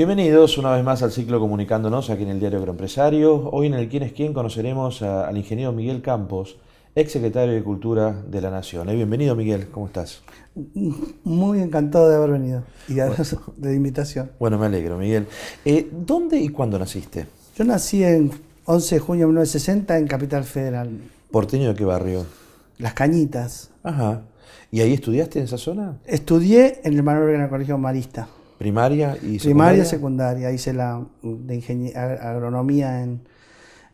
Bienvenidos una vez más al ciclo Comunicándonos aquí en el Diario Agroempresario. Hoy en el Quién es Quién conoceremos al ingeniero Miguel Campos, ex secretario de Cultura de la Nación. Bienvenido, Miguel, ¿cómo estás? Muy encantado de haber venido y gracias de la invitación. Bueno, me alegro, Miguel. ¿Dónde y cuándo naciste? Yo nací en 11 de junio de 1960 en Capital Federal. ¿Porteño de qué barrio? Las Cañitas. Ajá. ¿Y ahí estudiaste en esa zona? Estudié en el Manuel Belgrano Colegio Marista. ¿Primaria y secundaria? Primaria y secundaria. Hice la de agronomía en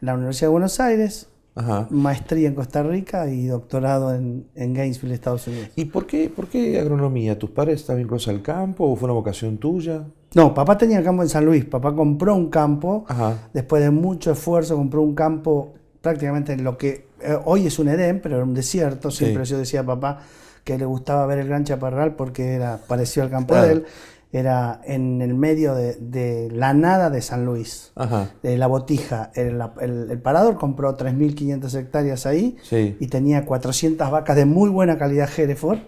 la Universidad de Buenos Aires, Ajá. maestría en Costa Rica y doctorado en Gainesville, Estados Unidos. ¿Y por qué agronomía? ¿Tus padres estaban vinculados al campo o fue una vocación tuya? No, papá tenía campo en San Luis. Papá compró un campo. Ajá. Después de mucho esfuerzo compró un campo prácticamente en lo que hoy es un Edén, pero era un desierto. Siempre yo decía a papá que le gustaba ver el Gran Chaparral porque era parecido al campo de él. Era en el medio de la nada de San Luis, de La Botija. El parador compró 3.500 hectáreas ahí y tenía 400 vacas de muy buena calidad Hereford.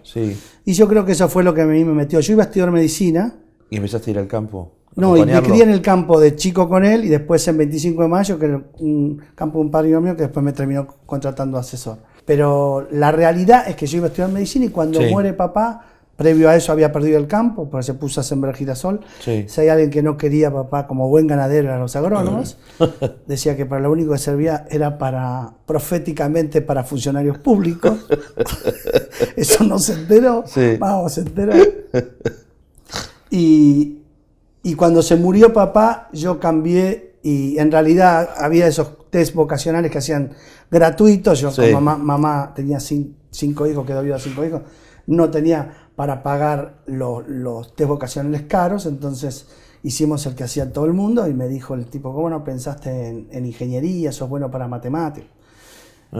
Y yo creo que eso fue lo que a mí me metió. Yo iba a estudiar medicina. ¿Y empezaste a ir al campo? No, y me crié en el campo de chico con él y después en 25 de mayo, que era un campo de un padrino mío que después me terminó contratando asesor. Pero la realidad es que yo iba a estudiar medicina y cuando muere papá, previo a eso había perdido el campo, porque se puso a sembrar girasol. Si hay alguien que no quería a papá como buen ganadero eran los agrónomos. Decía que para lo único que servía era proféticamente para funcionarios públicos. Eso no se enteró. Vamos, se enteró. Y cuando se murió papá, yo cambié y en realidad había esos test vocacionales que hacían gratuitos. Yo como mamá tenía 5 hijos, quedó viuda 5 hijos, no tenía para pagar los test vocacionales caros, entonces hicimos el que hacía todo el mundo y me dijo el tipo, ¿cómo no pensaste en ingeniería? ¿Sos bueno para matemáticas?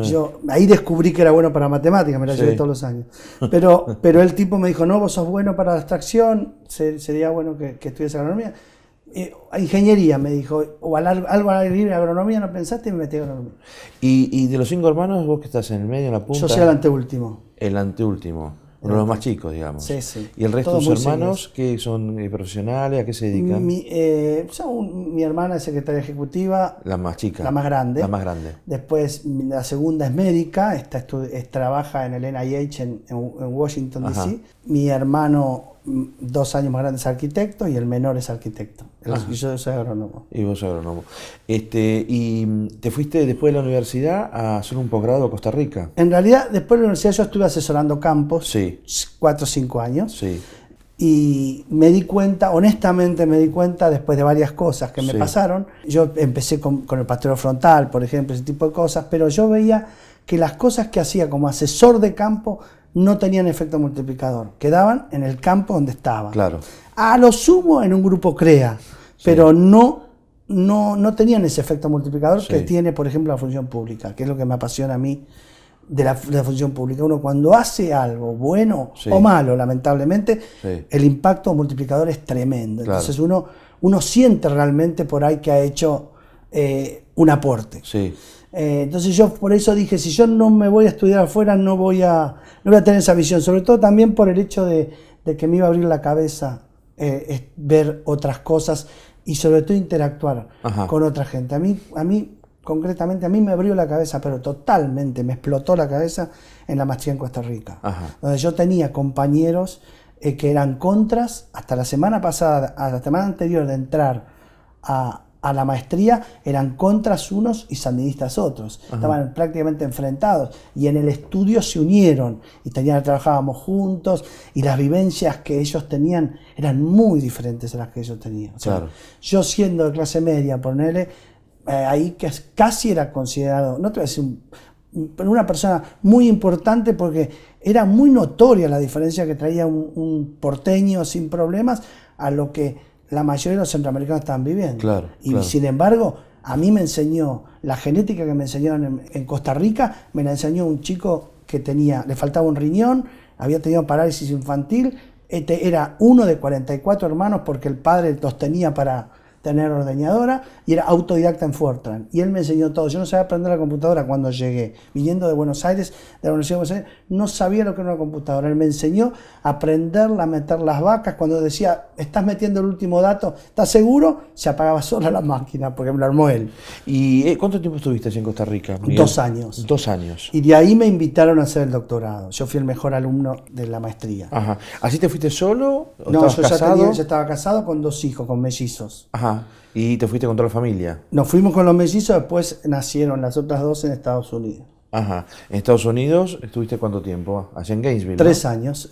Yo ahí descubrí que era bueno para matemáticas, me la llevé todos los años. Pero el tipo me dijo, no, vos sos bueno para la abstracción, sería bueno que estudies agronomía. Ingeniería, me dijo, o algo al ir a agronomía, ¿no pensaste? Y me metí a agronomía. ¿Y de los 5 hermanos, vos que estás en el medio, en la punta? Yo soy el anteúltimo. El anteúltimo. Uno de los más chicos, digamos. Sí. ¿Y el resto de tus hermanos, que son profesionales, a qué se dedican? Mi hermana es secretaria ejecutiva. La más chica. La más grande. La más grande. Después, la segunda es médica, trabaja en el NIH en Washington, D.C. Mi hermano, 2 años más grande, es arquitecto y el menor es arquitecto. Y yo soy agrónomo. Y vos sos agrónomo. ¿Y te fuiste después de la universidad a hacer un posgrado a Costa Rica? En realidad, después de la universidad yo estuve asesorando campos 4 o 5 años. Y me di cuenta, honestamente me di cuenta, después de varias cosas que me pasaron. Yo empecé con el pastoreo frontal, por ejemplo, ese tipo de cosas, pero yo veía que las cosas que hacía como asesor de campo no tenían efecto multiplicador. Quedaban en el campo donde estaba. A lo sumo en un grupo CREA, pero no tenían ese efecto multiplicador que tiene, por ejemplo, la función pública, que es lo que me apasiona a mí de la función pública. Uno cuando hace algo bueno o malo, lamentablemente, el impacto multiplicador es tremendo. Entonces uno siente realmente por ahí que ha hecho un aporte. Entonces yo por eso dije, si yo no me voy a estudiar afuera, no voy a tener esa visión, sobre todo también por el hecho de que me iba a abrir la cabeza ver otras cosas y sobre todo interactuar con otra gente. A mí concretamente, a mí me abrió la cabeza, pero totalmente, me explotó la cabeza en la maestría en Costa Rica, donde yo tenía compañeros que eran contras, hasta la semana pasada, a la semana anterior de entrar a la maestría, eran contras unos y sandinistas otros. Estaban prácticamente enfrentados y en el estudio se unieron y trabajábamos juntos y las vivencias que ellos tenían eran muy diferentes a las que ellos tenían. O sea, yo siendo de clase media, ponerle ahí que casi era considerado, no te voy a decir pero una persona muy importante porque era muy notoria la diferencia que traía un porteño sin problemas a lo que la mayoría de los centroamericanos estaban viviendo. Sin embargo, a mí me enseñó, la genética que me enseñaron en Costa Rica, me la enseñó un chico que le faltaba un riñón, había tenido parálisis infantil, era uno de 44 hermanos porque el padre los tenía para tener ordeñadora y era autodidacta en Fortran. Y él me enseñó todo. Yo no sabía aprender la computadora cuando llegué. Viniendo de Buenos Aires, de la Universidad de Buenos Aires, no sabía lo que era una computadora. Él me enseñó a aprenderla, a meter las vacas. Cuando decía, estás metiendo el último dato, ¿estás seguro? Se apagaba sola la máquina, porque me lo armó él. ¿Y cuánto tiempo estuviste en Costa Rica, Miguel? 2 años. 2 años. Y de ahí me invitaron a hacer el doctorado. Yo fui el mejor alumno de la maestría. Ajá. ¿Así te fuiste solo? ¿O No, estabas casado? Ya estaba casado con 2 hijos, con mellizos. Ajá. ¿Y te fuiste con toda la familia? Nos fuimos con los mellizos, después nacieron las otras 2 en Estados Unidos. Ajá. ¿En Estados Unidos estuviste cuánto tiempo? Allá en Gainesville, 3 ¿no? años.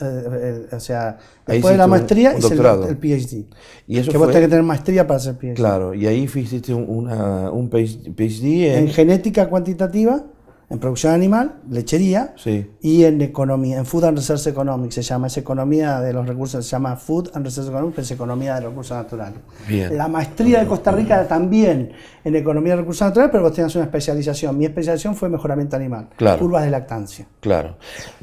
O sea, Ahí después de la maestría un hice doctorado. el PhD. ¿Y eso que fue? vos tenés que tener maestría para hacer PhD. Claro, y ahí hiciste un PhD En genética cuantitativa, en producción animal, lechería, Sí. y en economía, en Food and Resource Economics se llama, es economía de los recursos, se llama Food and Resource Economics, pero es economía de los recursos naturales. Bien. La maestría de Costa Rica también en economía de recursos naturales, pero vos tenías una especialización. Mi especialización fue mejoramiento animal, Claro. curvas de lactancia. Claro.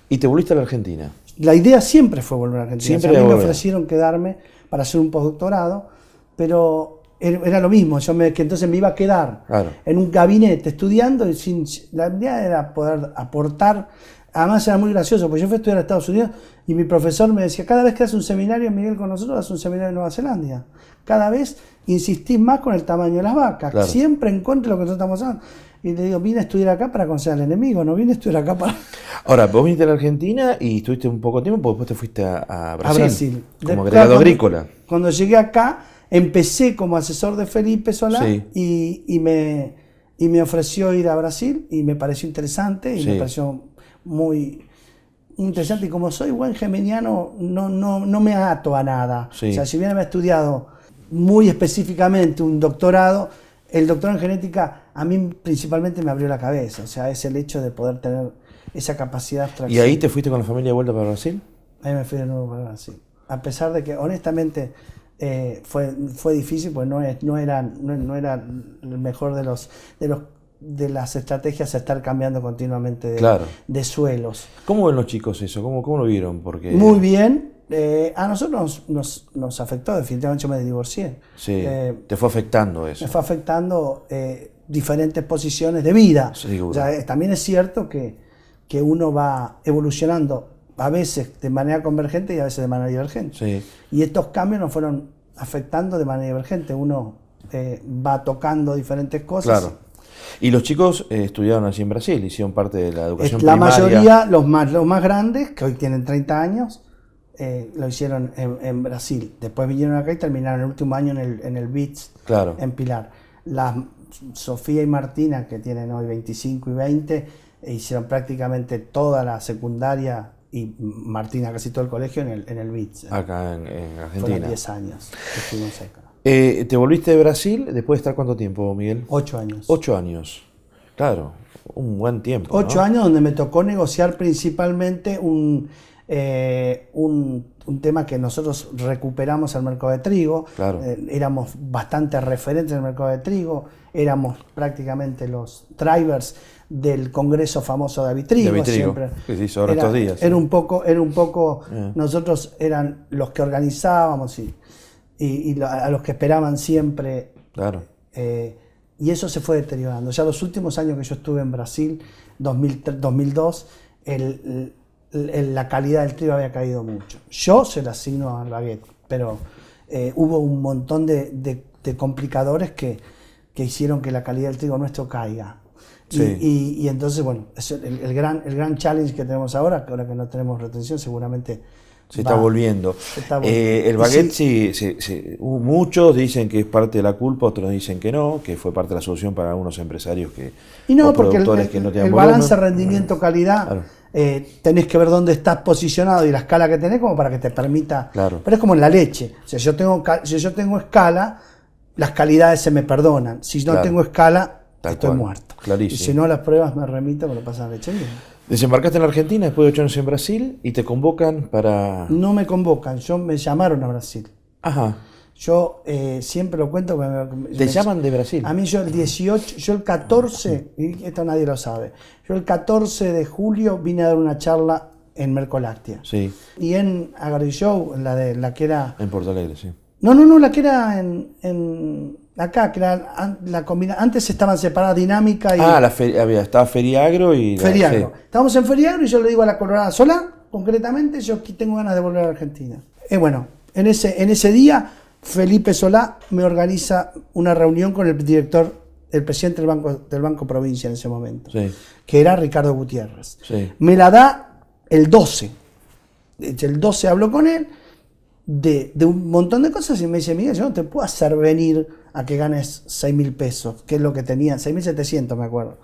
¿Y te volviste a la Argentina? La idea siempre fue volver a Argentina. Siempre O sea, a mí me volver. ofrecieron quedarme para hacer un postdoctorado, pero era lo mismo. Que entonces me iba a quedar Claro. en un gabinete estudiando. La idea era poder aportar. Además era muy gracioso, porque yo fui a estudiar a Estados Unidos y mi profesor me decía, cada vez que haces un seminario, Miguel, con nosotros, haces un seminario en Nueva Zelanda. Cada vez insistís más con el tamaño de las vacas, Claro. siempre en contra de lo que nosotros estamos haciendo. Y le digo, vine a estudiar acá para conocer al enemigo, no vine a estudiar acá para... Ahora, vos viniste a la Argentina y estuviste un poco tiempo, porque después te fuiste a Brasil. A Brasil. Como Después, agregado agrícola. Cuando llegué acá, empecé como asesor de Felipe Solá Sí. y me ofreció ir a Brasil y me pareció interesante y Sí. me pareció muy interesante. Y como soy buen geminiano, no me ato a nada. Sí. O sea, si bien había estudiado muy específicamente un doctorado, el doctorado en genética a mí principalmente me abrió la cabeza. O sea, es el hecho de poder tener esa capacidad de abstracción. ¿Y ahí te fuiste con la familia de vuelta para Brasil? Ahí me fui de nuevo para Brasil. A pesar de que, honestamente, fue difícil, pues no era el mejor de las estrategias estar cambiando continuamente Claro. de suelos. ¿Cómo ven los chicos eso? ¿Cómo lo vieron? Porque Muy bien. A nosotros nos afectó, definitivamente yo me divorcié. sí, te fue afectando eso. Me fue afectando diferentes posiciones de vida. Seguro. O sea, también es cierto que uno va evolucionando a veces de manera convergente y a veces de manera divergente. Sí. Y estos cambios nos fueron afectando de manera divergente. Uno va tocando diferentes cosas. Claro. Y los chicos estudiaron allí en Brasil, hicieron parte de la educación La primaria. mayoría, los más grandes, que hoy tienen 30 años, lo hicieron en Brasil. Después vinieron acá y terminaron el último año en el BITS, Claro. en Pilar. Sofía y Martina, que tienen hoy 25 y 20, hicieron prácticamente toda la secundaria y Martina casi todo el colegio en el BITS. Acá en Fueron Argentina. 10 años que estuvimos acá. ¿Te volviste de Brasil después de estar cuánto tiempo, Miguel? 8 años. 8 años. Claro, un buen tiempo. 8 ¿no? años donde me tocó negociar principalmente un tema que nosotros recuperamos el mercado de trigo. Claro. Éramos bastante referentes en el mercado de trigo, éramos prácticamente los drivers del congreso famoso de Avitrigo. De Avitrigo, siempre. que se hizo ahora estos días. Era un poco Yeah. nosotros eran los que organizábamos y a los que esperaban siempre. Claro. Y eso se fue deteriorando. Ya los últimos años que yo estuve en Brasil, 2002, la calidad del trigo había caído mucho. Yo se la asigno al baguette, pero hubo un montón de complicadores que hicieron que la calidad del trigo nuestro caiga. Sí. Y entonces, bueno, es el gran challenge que tenemos ahora, que ahora que no tenemos retención, seguramente Se está volviendo. El baguette, muchos dicen que es parte de la culpa, otros dicen que no, que fue parte de la solución para algunos empresarios no, o porque productores que no tienen el volumen. balance rendimiento-calidad, Claro. Tenés que ver dónde estás posicionado y la escala que tenés como para que te permita. Claro. Pero es como en la leche. O sea, si yo tengo escala, las calidades se me perdonan. Si no Claro. tengo escala, Tal estoy cual. muerto. Clarísimo. Y si no, las pruebas me remito, me lo pasan leche bien. Desembarcaste en la Argentina después de 8 años en Brasil y te convocan para... No me convocan, me llamaron a Brasil. Ajá. Yo siempre lo cuento. ¿Te llaman de Brasil? A mí yo el 14, y esto nadie lo sabe, yo el 14 de julio vine a dar una charla en Mercoláctea. Sí, Y en Agri Show, la que era... en Porto Alegre, sí. No, la que era acá, que era antes estaban separadas Dinámica y... estaba Feriagro y... Feriagro. Estábamos en Feriagro y yo le digo a la Colorada Solá, concretamente, yo tengo ganas de volver a Argentina. Bueno, en ese día, Felipe Solá me organiza una reunión con el presidente del Banco Provincia en ese momento, que era Ricardo Gutiérrez. Me la da el 12. El 12 hablo con él de un montón de cosas y me dice, Miguel, yo no te puedo hacer venir a que ganes 6.000 pesos, que es lo que tenía, 6.700 me acuerdo,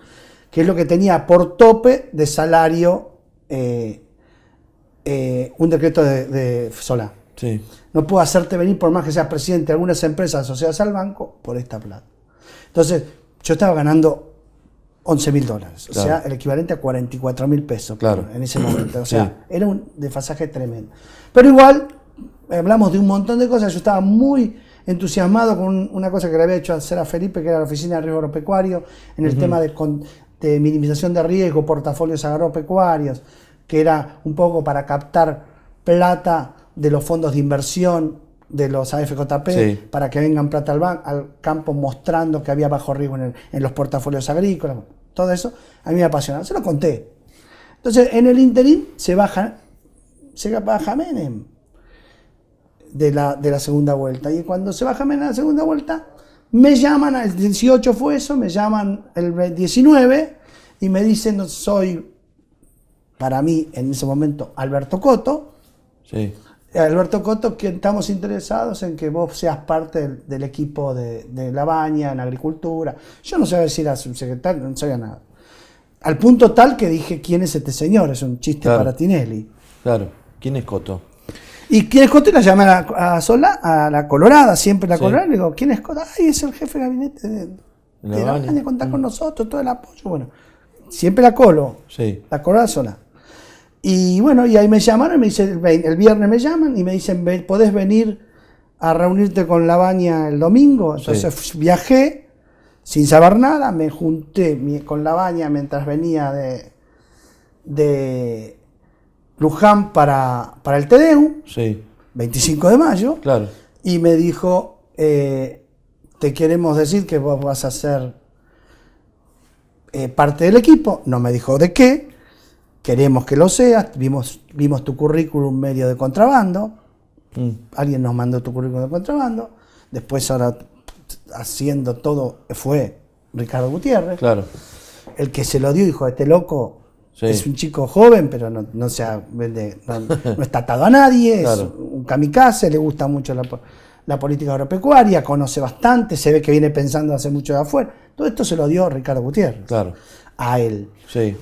que es lo que tenía por tope de salario un decreto de Solá. No puedo hacerte venir por más que seas presidente de algunas empresas asociadas al banco por esta plata. Entonces, yo estaba ganando $11.000, o sea, el equivalente a 44.000 pesos en ese momento. O sea, era un desfasaje tremendo. Pero igual, hablamos de un montón de cosas. Yo estaba muy entusiasmado con una cosa que le había hecho hacer a Felipe, que era la Oficina de Riesgo Agropecuario, en el tema de minimización de riesgo, portafolios agropecuarios, que era un poco para captar plata de los fondos de inversión de los AFJP para que vengan plata al campo mostrando que había bajo riesgo en los portafolios agrícolas. Todo eso a mí me apasionaba, se lo conté. Entonces, en el interín se baja Menem de la segunda vuelta. Y cuando se baja Menem de la segunda vuelta, me llaman, el 18 fue eso, me llaman el 19 y me dicen, soy, para mí, en ese momento, Alberto Coto. Alberto Coto, que estamos interesados en que vos seas parte del equipo de Labaña, en agricultura. Yo no sabía si era subsecretario, no sabía nada. Al punto tal que dije, ¿quién es este señor? Es un chiste para Tinelli. Claro, ¿quién es Coto? ¿Y quién es Coto? Y la llamé a Solá, a la Colorada, siempre la Colorada, le digo, ¿quién es Coto? Ay, es el jefe de gabinete de Labaña, contá con nosotros, todo el apoyo. Bueno, siempre la Colo, la Colorada Solá. Y bueno, y ahí me llamaron, me dicen, el viernes me llaman y me dicen, ¿podés venir a reunirte con Labaña el domingo? Entonces viajé sin saber nada, me junté con Labaña mientras venía de Luján para el TDEU, 25 de mayo, y me dijo, te queremos decir que vos vas a ser parte del equipo. No me dijo de qué. Queremos que lo seas, vimos tu currículum medio de contrabando, alguien nos mandó tu currículum de contrabando, después ahora haciendo todo fue Ricardo Gutiérrez, el que se lo dio, dijo, este loco es un chico joven, pero no está atado a nadie, es un kamikaze, le gusta mucho la política agropecuaria, conoce bastante, se ve que viene pensando hace mucho de afuera. Todo esto se lo dio Ricardo Gutiérrez a él.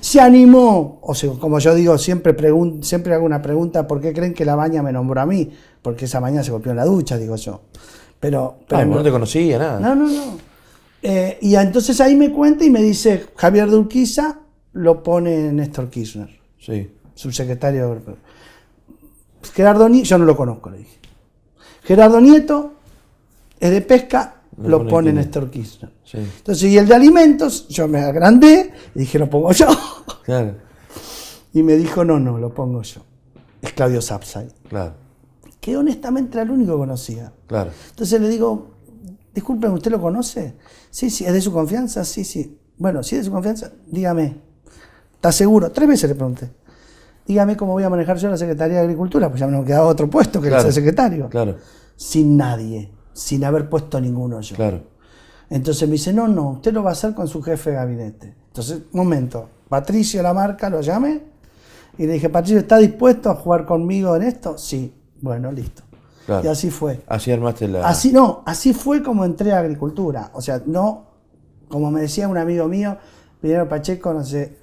Se animó, o sea, como yo digo, siempre hago una pregunta, ¿por qué creen que Labaña me nombró a mí? Porque esa mañana se golpeó en la ducha, digo yo. Pero no te conocía, nada. No. Y entonces ahí me cuenta y me dice, Javier de Urquiza lo pone Néstor Kirchner, subsecretario de... Gerardo Nieto, yo no lo conozco, le dije. Gerardo Nieto es de pesca, lo pone Néstor Kirchner. Entonces, y el de alimentos, yo me agrandé y dije, lo pongo yo. Y me dijo, no, lo pongo yo. Es Claudio Sapsay. Que honestamente era el único que conocía. Entonces le digo, disculpen, ¿usted lo conoce? Sí, ¿es de su confianza? Sí. Bueno, si es de su confianza, dígame. ¿Está seguro? 3 veces le pregunté. Dígame cómo voy a manejar yo la Secretaría de Agricultura, pues ya me quedaba otro puesto que el ser secretario. Sin nadie, sin haber puesto ninguno yo. Entonces me dice, no, usted lo va a hacer con su jefe de gabinete. Entonces, momento, Patricio Lamarca lo llamé y le dije, Patricio, ¿está dispuesto a jugar conmigo en esto? Sí, bueno, listo. Y así fue. Así armaste la... Así fue como entré a Agricultura. O sea, no, como me decía un amigo mío, Miguel Pacheco, no sé,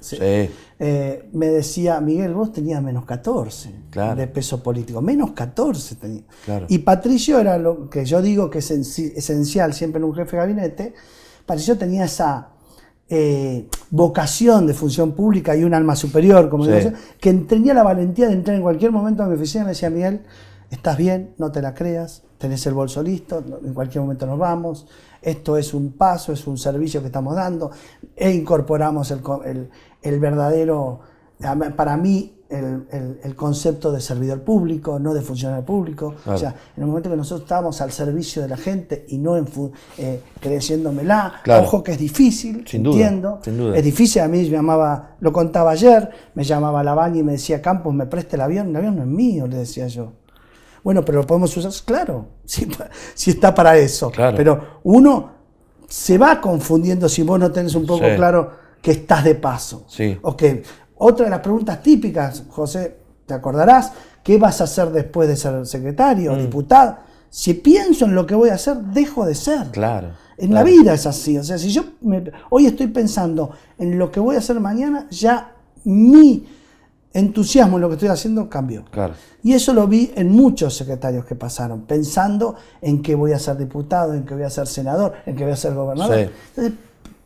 me decía, Miguel, vos tenías menos 14 de peso político, menos 14 tenía. Y Patricio era lo que yo digo que es esencial siempre en un jefe de gabinete. Patricio tenía esa vocación de función pública y un alma superior, como digo yo, que tenía la valentía de entrar en cualquier momento a mi oficina y me decía, Miguel, estás bien, no te la creas, tenés el bolso listo, en cualquier momento nos vamos, esto es un paso, es un servicio que estamos dando, e incorporamos el verdadero, para mí, el concepto de servidor público, no de funcionario público. Claro. O sea, en el momento que nosotros estábamos al servicio de la gente y no creyéndomela, claro. Ojo que es difícil, sin entiendo. Duda, sin duda. Es difícil, a mí me llamaba, lo contaba ayer, me llamaba Lavagna y me decía, Campos, ¿me presta el avión no es mío, le decía yo. Bueno, pero lo podemos usar, claro, si está para eso. Claro. Pero uno se va confundiendo si vos no tenés un poco claro que estás de paso. Sí. O que otra de las preguntas típicas, José, te acordarás, ¿qué vas a hacer después de ser secretario, diputado? Si pienso en lo que voy a hacer, dejo de ser. Claro. En la vida es así. O sea, si yo hoy estoy pensando en lo que voy a hacer mañana, ya mi entusiasmo en lo que estoy haciendo cambió. Claro. Y eso lo vi en muchos secretarios que pasaron, pensando en que voy a ser diputado, en que voy a ser senador, en que voy a ser gobernador. Sí. Entonces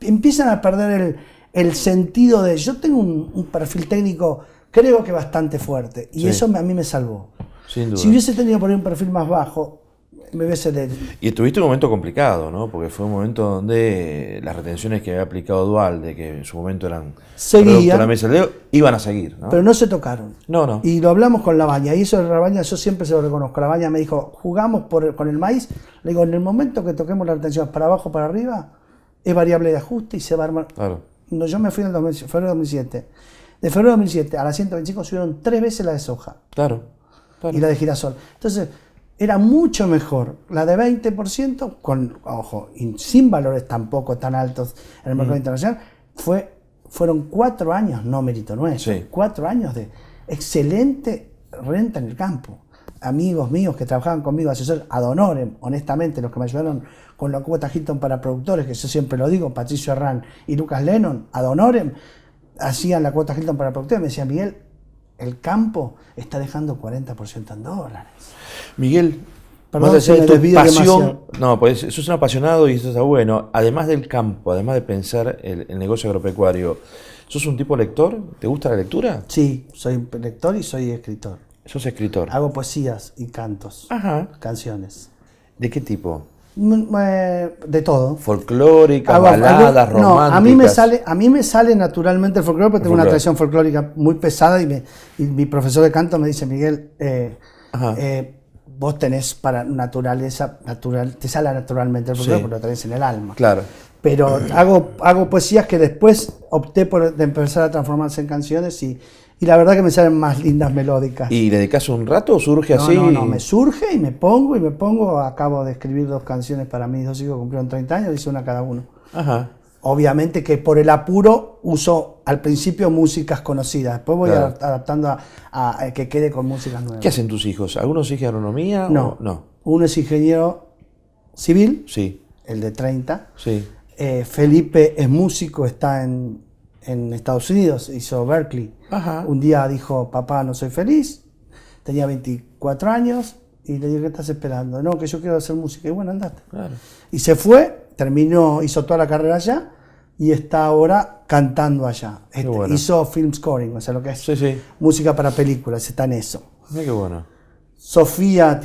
empiezan a perder el sentido de... Yo tengo un perfil técnico, creo que bastante fuerte, y eso a mí me salvó. Sin duda. Si hubiese tenido por ahí un perfil más bajo, me hubiese... Y tuviste un momento complicado, ¿no? Porque fue un momento donde las retenciones que había aplicado Duhalde, que en su momento eran producto de la mesa del dedo, iban a seguir, ¿no? Pero no se tocaron. No. Y lo hablamos con Lavagna, y eso de Lavagna yo siempre se lo reconozco. Lavagna me dijo, jugamos con el maíz. Le digo, en el momento que toquemos la retención para abajo, para arriba, es variable de ajuste y se va a armar. Claro. No, yo me fui en febrero de 2007. De febrero de 2007 a la 125 subieron 3 veces la de soja. Claro. Y la de girasol. Entonces, era mucho mejor la de 20%, ojo, sin valores tampoco tan altos en el mercado internacional. Fueron 4 años, no mérito nuestro, 4 años de excelente renta en el campo. Amigos míos que trabajaban conmigo, asesores ad honorem, honestamente, los que me ayudaron con la cuota Hilton para productores, que yo siempre lo digo, Patricio Herrán y Lucas Lennon, ad honorem, hacían la cuota Hilton para productores. Me decía, Miguel, el campo está dejando 40% en dólares. Miguel, perdón si me desvío pasión, no, pues sos un apasionado y eso está bueno. Además del campo, además de pensar el negocio agropecuario, ¿sos un tipo lector? ¿Te gusta la lectura? Sí, soy lector y soy escritor. ¿Sos escritor? Hago poesías y cantos. Ajá. Canciones. ¿De qué tipo? De todo. Folclóricas, baladas, románticas. No, a mí me sale naturalmente el folclore, porque tengo una tradición folclórica muy pesada y mi profesor de canto me dice, Miguel, vos tenés para naturaleza, te sale naturalmente el folclore porque lo tenés en el alma. Claro. Pero hago poesías que después opté de empezar a transformarse en canciones y la verdad que me salen más lindas melódicas. ¿Y le dedicás un rato o surge así? No, me surge y me pongo. Acabo de escribir 2 canciones para mis 2 hijos, cumplieron 30 años, hice una cada uno. Ajá. Obviamente que por el apuro uso al principio músicas conocidas, después voy adaptando a que quede con músicas nuevas. ¿Qué hacen tus hijos? ¿Algunos siguen agronomía? No. No. Uno es ingeniero civil, sí. El de 30. Sí. Felipe es músico, está en Estados Unidos, hizo Berkeley. Ajá. Un día dijo, papá, no soy feliz, tenía 24 años, y le dije, ¿qué estás esperando? No, que yo quiero hacer música. Y bueno, andate. Claro. Y se fue, hizo toda la carrera allá, y está ahora cantando allá. Bueno. Hizo film scoring, o sea, lo que es música para películas, está en eso. Mira qué bueno. Sofía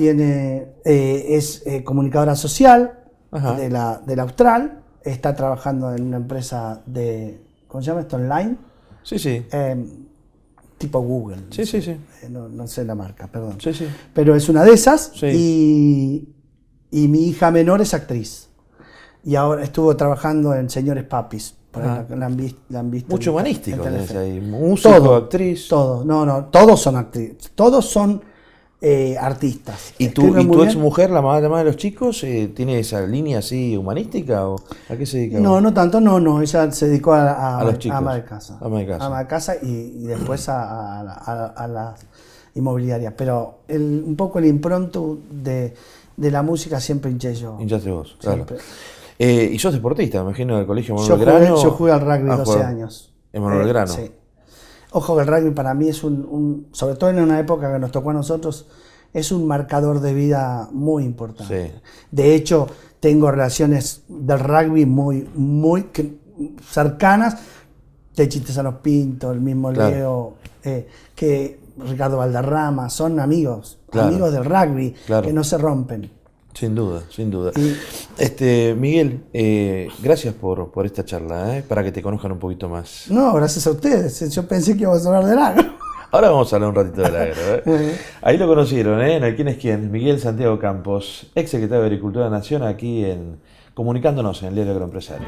es comunicadora social de la Austral, está trabajando en una empresa ¿cómo se llama esto? Online. Sí. Tipo Google. Sí. No sé la marca, perdón. Sí. Pero es una de esas. Sí. Y mi hija menor es actriz. Y ahora estuvo trabajando en Señores Papis. La han visto. Mucho humanístico. Músico, actriz. Todo. No, todos son actrices. Todos son artistas. ¿Y tu exmujer, la mamá de los chicos, tiene esa línea así humanística? ¿O a qué se dedica? No tanto, no. Ella se dedicó a los chicos. ama de casa. Ama de casa y después a las inmobiliarias. Pero un poco el impronto de la música siempre hinché yo. Hinchaste vos, claro. Y sos deportista, me imagino, del colegio Manuel Belgrano. Yo jugué al rugby 12 años. ¿En Manuel Belgrano? Sí. Ojo que el rugby para mí es sobre todo en una época que nos tocó a nosotros, es un marcador de vida muy importante. Sí. De hecho, tengo relaciones del rugby muy cercanas. Techito Sanos Pinto, el mismo Leo, que Ricardo Valderrama, son amigos del rugby, que no se rompen. Sin duda. Miguel, gracias por esta charla, para que te conozcan un poquito más. No, gracias a ustedes. Yo pensé que íbamos a hablar del agro. Ahora vamos a hablar un ratito del agro. Ahí lo conocieron, en el ¿Quién es quién? Miguel Santiago Campos, ex secretario de Agricultura de la Nación, aquí comunicándonos en el diario Agroempresario.